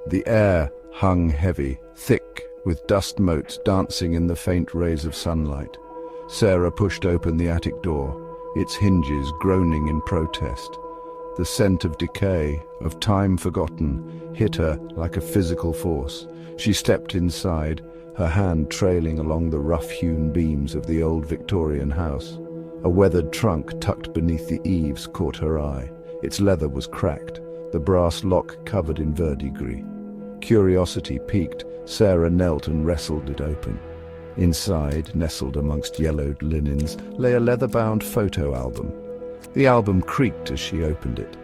The air hung heavy, thick, with dust motes dancing in the faint rays of sunlight. Sarah pushed open the attic door, its hinges groaning in protest. The scent of decay, of time forgotten, hit her like a physical force. She stepped inside, her hand trailing along the rough-hewn beams of the old Victorian house. A weathered trunk tucked beneath the eaves caught her eye. Its leather was cracked, the brass lock covered in verdigris. Curiosity piqued, Sarah knelt and wrestled it open. Inside, nestled amongst yellowed linens, lay a leather-bound photo album. The album creaked as she opened it.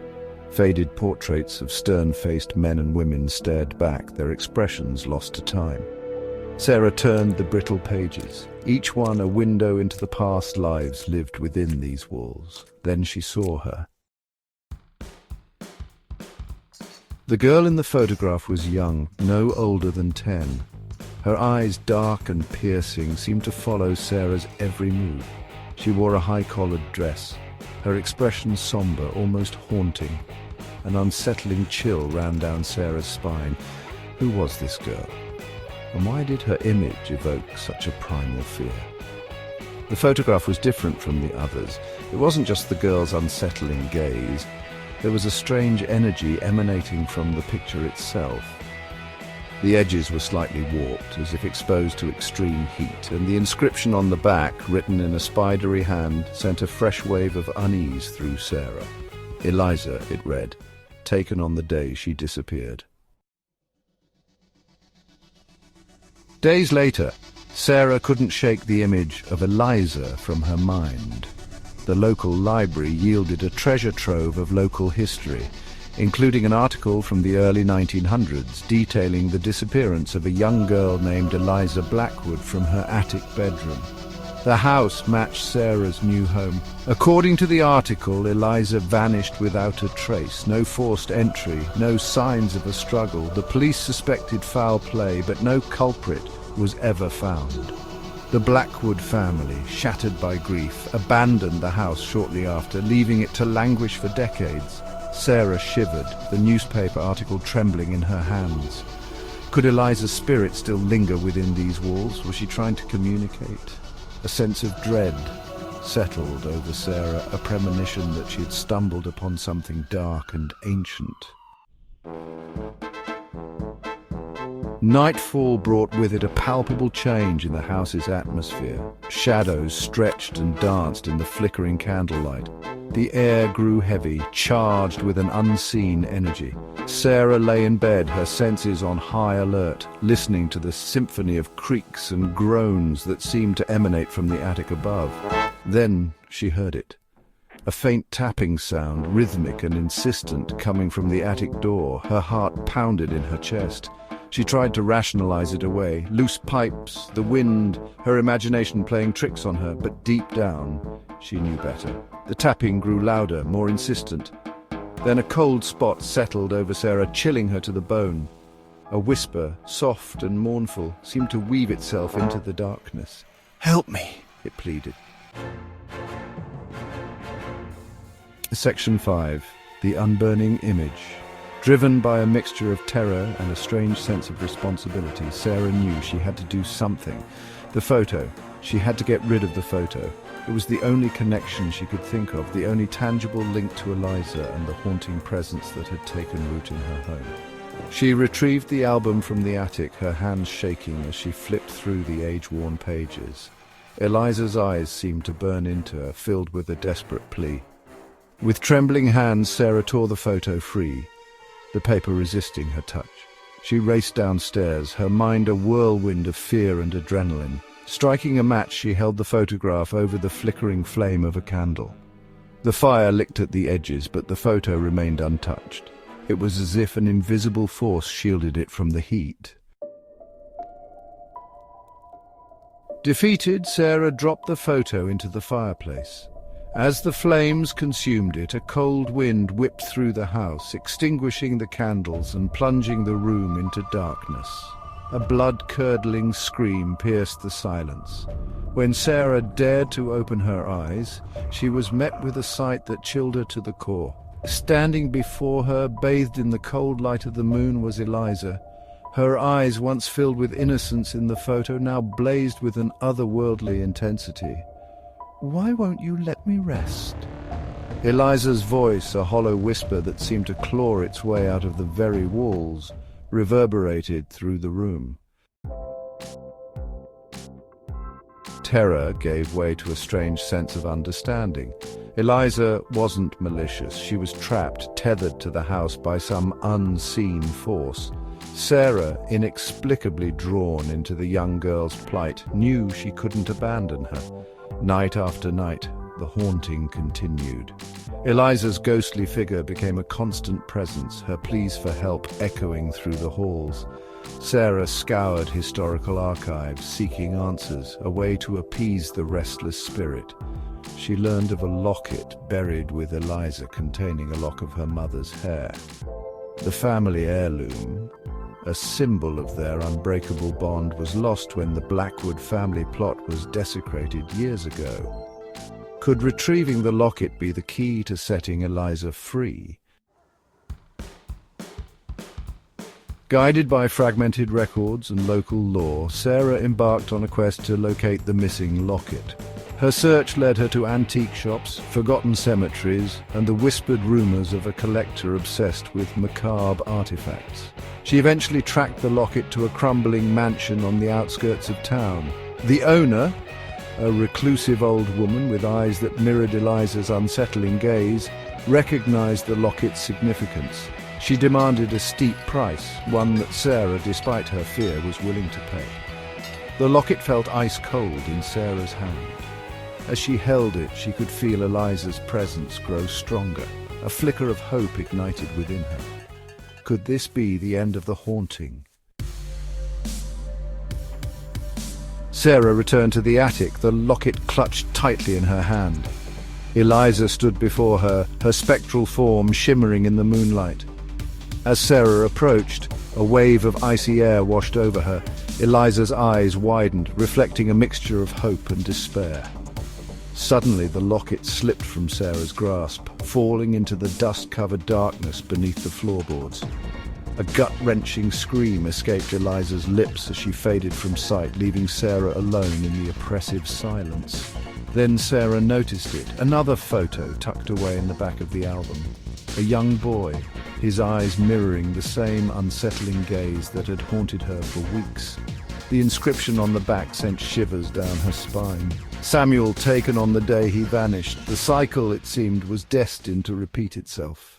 Faded portraits of stern-faced men and women stared back, their expressions lost to time. Sarah turned the brittle pages, each one a window into the past lives lived within these walls. Then she saw her. The girl in the photograph was young, no older than 10. Her eyes, dark and piercing, seemed to follow Sarah's every move. She wore a high-collared dress, her expression somber, almost haunting. An unsettling chill ran down Sarah's spine. Who was this girl? And why did her image evoke such a primal fear? The photograph was different from the others. It wasn't just the girl's unsettling gaze. There was a strange energy emanating from the picture itself. The edges were slightly warped, as if exposed to extreme heat, and the inscription on the back, written in a spidery hand, sent a fresh wave of unease through Sarah. Eliza, it read, taken on the day she disappeared. Days later, Sarah couldn't shake the image of Eliza from her mind. The local library yielded a treasure trove of local history, including an article from the early 1900s detailing the disappearance of a young girl named Eliza Blackwood from her attic bedroom. The house matched Sarah's new home. According to the article, Eliza vanished without a trace, no forced entry, no signs of a struggle. The police suspected foul play, but no culprit was ever found. The Blackwood family, shattered by grief, abandoned the house shortly after, leaving it to languish for decades. Sarah shivered, the newspaper article trembling in her hands. Could Eliza's spirit still linger within these walls? Was she trying to communicate? A sense of dread settled over Sarah, a premonition that she had stumbled upon something dark and ancient. Nightfall brought with it a palpable change in the house's atmosphere. Shadows stretched and danced in the flickering candlelight. The air grew heavy, charged with an unseen energy. Sarah lay in bed, her senses on high alert, listening to the symphony of creaks and groans that seemed to emanate from the attic above. Then she heard it. A faint tapping sound, rhythmic and insistent, coming from the attic door. Her heart pounded in her chest. She tried to rationalize it away. Loose pipes, the wind, her imagination playing tricks on her, but deep down, she knew better. The tapping grew louder, more insistent. Then a cold spot settled over Sarah, chilling her to the bone. A whisper, soft and mournful, seemed to weave itself into the darkness. "Help me," it pleaded. Section 5. The Unburning Image. Driven by a mixture of terror and a strange sense of responsibility, Sarah knew she had to do something. The photo. She had to get rid of the photo. It was the only connection she could think of, the only tangible link to Eliza and the haunting presence that had taken root in her home. She retrieved the album from the attic, her hands shaking as she flipped through the age-worn pages. Eliza's eyes seemed to burn into her, filled with a desperate plea. With trembling hands, Sarah tore the photo free, the paper resisting her touch. She raced downstairs, her mind a whirlwind of fear and adrenaline. Striking a match, she held the photograph over the flickering flame of a candle. The fire licked at the edges, but the photo remained untouched. It was as if an invisible force shielded it from the heat. Defeated, Sarah dropped the photo into the fireplace. As the flames consumed it, a cold wind whipped through the house, extinguishing the candles and plunging the room into darkness. A blood-curdling scream pierced the silence. When Sarah dared to open her eyes, she was met with a sight that chilled her to the core. Standing before her, bathed in the cold light of the moon, was Eliza. Her eyes, once filled with innocence in the photo, now blazed with an otherworldly intensity. "Why won't you let me rest?" Eliza's voice, a hollow whisper that seemed to claw its way out of the very walls, reverberated through the room. Terror gave way to a strange sense of understanding. Eliza wasn't malicious. She was trapped, tethered to the house by some unseen force. Sarah, inexplicably drawn into the young girl's plight, knew she couldn't abandon her. Night after night, the haunting continued. Eliza's ghostly figure became a constant presence, her pleas for help echoing through the halls. Sarah scoured historical archives, seeking answers, a way to appease the restless spirit. She learned of a locket buried with Eliza containing a lock of her mother's hair. The family heirloom, a symbol of their unbreakable bond, was lost when the Blackwood family plot was desecrated years ago. Could retrieving the locket be the key to setting Eliza free? Guided by fragmented records and local lore, Sarah embarked on a quest to locate the missing locket. Her search led her to antique shops, forgotten cemeteries, and the whispered rumors of a collector obsessed with macabre artifacts. She eventually tracked the locket to a crumbling mansion on the outskirts of town. The owner, a reclusive old woman with eyes that mirrored Eliza's unsettling gaze, recognized the locket's significance. She demanded a steep price, one that Sarah, despite her fear, was willing to pay. The locket felt ice-cold in Sarah's hand. As she held it, she could feel Eliza's presence grow stronger. A flicker of hope ignited within her. Could this be the end of the haunting? Sarah returned to the attic, the locket clutched tightly in her hand. Eliza stood before her, her spectral form shimmering in the moonlight. As Sarah approached, a wave of icy air washed over her. Eliza's eyes widened, reflecting a mixture of hope and despair. Suddenly, the locket slipped from Sarah's grasp, falling into the dust-covered darkness beneath the floorboards. A gut-wrenching scream escaped Eliza's lips as she faded from sight, leaving Sarah alone in the oppressive silence. Then Sarah noticed it, another photo tucked away in the back of the album. A young boy, his eyes mirroring the same unsettling gaze that had haunted her for weeks. The inscription on the back sent shivers down her spine. Samuel taken on the day he vanished. The cycle, it seemed, was destined to repeat itself.